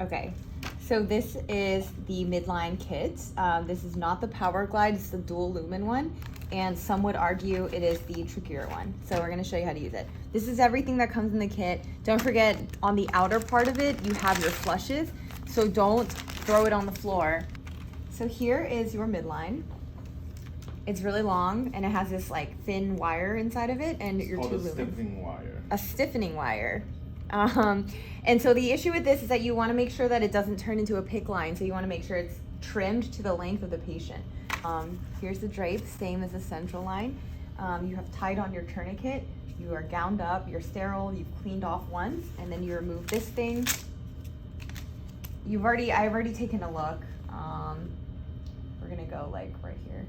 Okay, so this is the Midline kit. This is not the Power Glide, it's the dual lumen one. And some would argue it is the trickier one. So we're gonna show you how to use it. This is everything that comes in the kit. Don't forget, on the outer part of it, you have your flushes. So don't throw it on the floor. So here is your Midline. It's really long and it has this like thin wire inside of it and your two lumens. Stiffening wire. A stiffening wire. And so the issue with this is that you want to make sure that it doesn't turn into a PICC line. So you want to make sure it's trimmed to the length of the patient. Here's the drape, same as the central line. You have tied on your tourniquet. You are gowned up, you're sterile, you've cleaned off once, and then you remove this thing. I've already taken a look. We're gonna go like right here.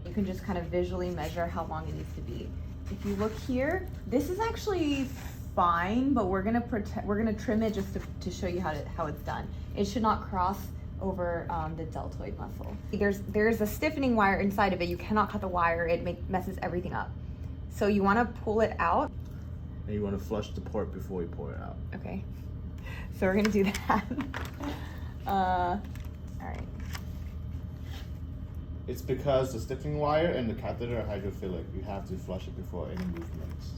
You can just kind of visually measure how long it needs to be. If you look here, this is actually fine, but we're gonna trim it just to show you how it's done. It should not cross over the deltoid muscle. There's a stiffening wire inside of it. You cannot cut the wire. It messes everything up. So you want to pull it out. And you want to flush the port before you pour it out. Okay. So we're gonna do that. All right. It's because the stiffening wire and the catheter are hydrophilic. You have to flush it before any movements.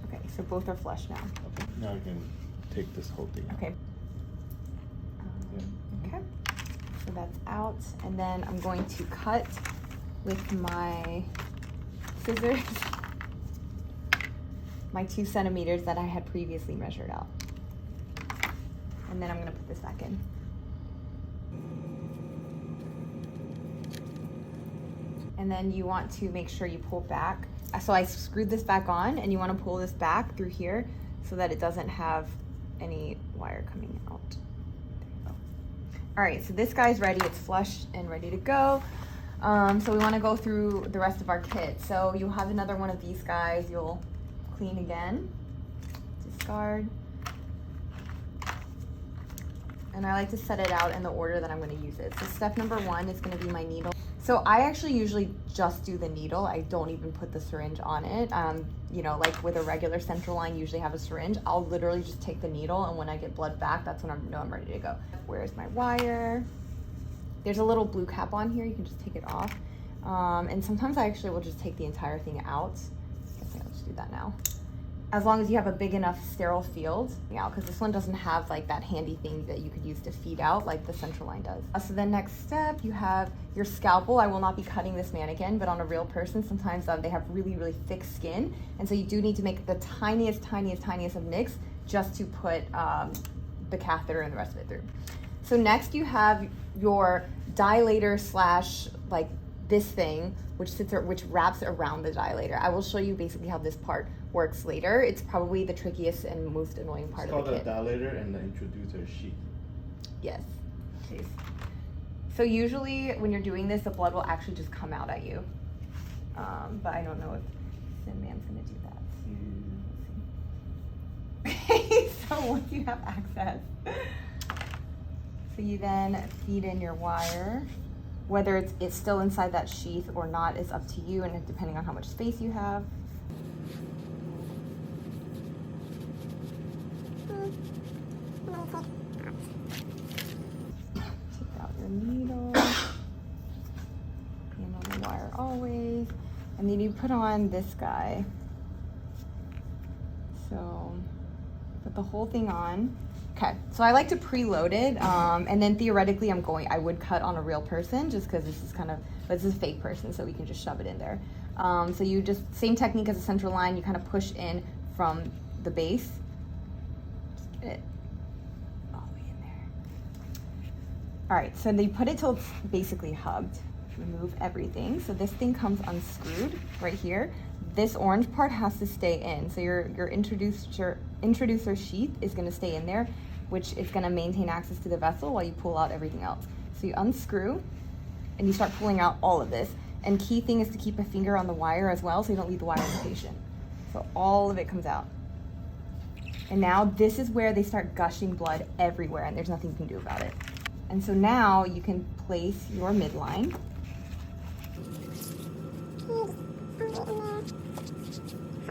Okay, so both are flush now. Okay, now you can take this whole thing out. Okay. Okay, so that's out. And then I'm going to cut with my scissors my 2 centimeters that I had previously measured out. And then I'm gonna put this back in. And then you want to make sure you pull back. So I screwed this back on and you want to pull this back through here so that it doesn't have any wire coming out. There you go. All right, so this guy's ready. It's flushed and ready to go. So we want to go through the rest of our kit. So you'll have another one of these guys. You'll clean again, discard. And I like to set it out in the order that I'm going to use it. So step number 1 is going to be my needle. So I actually usually just do the needle. I don't even put the syringe on it. You know, like with a regular central line, you usually have a syringe. I'll literally just take the needle, and when I get blood back, that's when I know I'm ready to go. Where's my wire? There's a little blue cap on here. You can just take it off. And sometimes I actually will just take the entire thing out. I guess I'll just do that now. As long as you have a big enough sterile field, because this one doesn't have like that handy thing that you could use to feed out like the central line does. So the next step, you have your scalpel. I will not be cutting this mannequin, but on a real person, sometimes they have really, really thick skin. And so you do need to make the tiniest of nicks just to put the catheter and the rest of it through. So next you have your dilator slash like this thing, which wraps around the dilator. I will show you basically how this part works later. It's probably the trickiest and most annoying part of the kit. It's called the dilator and the introducer sheath. Yes. Okay. So usually when you're doing this, the blood will actually just come out at you. But I don't know if Thin Man's gonna do that. Okay, so once you have access, so you then feed in your wire. Whether it's still inside that sheath or not is up to you, and depending on how much space you have. Take out your needle. And on the wire always. And then you put on this guy. So put the whole thing on. Okay, so I like to preload it, and then theoretically I would cut on a real person just because this is a fake person, so we can just shove it in there. So you just, same technique as a central line, you kind of push in from the base. Just get it all the way in there. All right, so they put it till it's basically hugged. Remove everything. So this thing comes unscrewed right here. This orange part has to stay in. So your introducer sheath is going to stay in there, which is going to maintain access to the vessel while you pull out everything else. So you unscrew and you start pulling out all of this. And key thing is to keep a finger on the wire as well, so you don't leave the wire on the patient. So all of it comes out. And now this is where they start gushing blood everywhere, and there's nothing you can do about it. And so now you can place your midline. Hold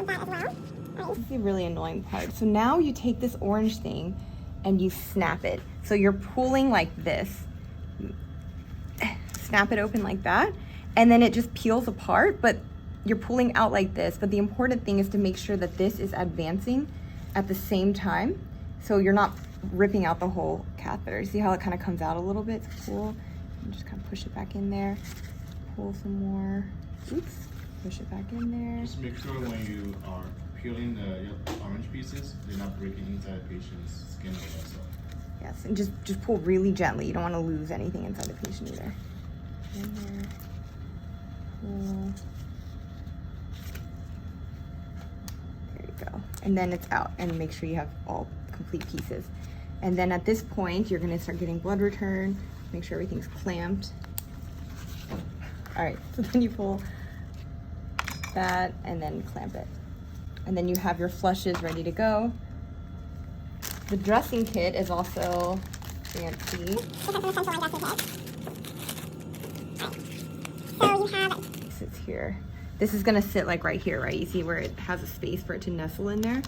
that as well. This is the really annoying part. So now you take this orange thing and you snap it. So you're pulling like this. Snap it open like that. And then it just peels apart, but you're pulling out like this. But the important thing is to make sure that this is advancing at the same time. So you're not ripping out the whole catheter. See how it kind of comes out a little bit? It's cool. And just kind of push it back in there. Pull some more. Oops. Push it back in there. Just make sure when you are peeling the orange pieces, they're not breaking inside the patient's skin or so. Yes, and just pull really gently. You don't want to lose anything inside the patient either. In there. Pull. There you go. And then it's out. And make sure you have all complete pieces. And then at this point, you're going to start getting blood return. Make sure everything's clamped. All right, so then you pull that and then clamp it. And then you have your flushes ready to go. The dressing kit is also fancy. It sits here. This is gonna sit like right here, right? You see where it has a space for it to nestle in there?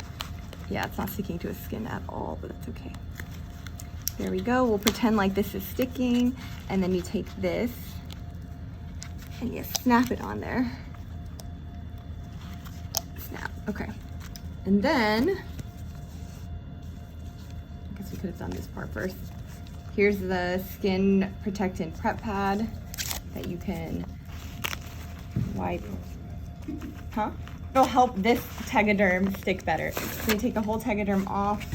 Yeah, it's not sticking to his skin at all, but that's okay. There we go. We'll pretend like this is sticking, and then you take this and you snap it on there. Snap, okay. And then, I guess we could have done this part first. Here's the skin protectant prep pad that you can wipe. Huh? It'll help this Tegaderm stick better. So you take the whole Tegaderm off,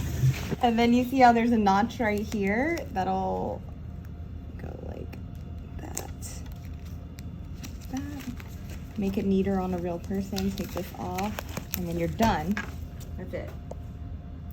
and then you see how there's a notch right here that'll go like that. Make it neater on a real person. Take this off, and then you're done. That's it.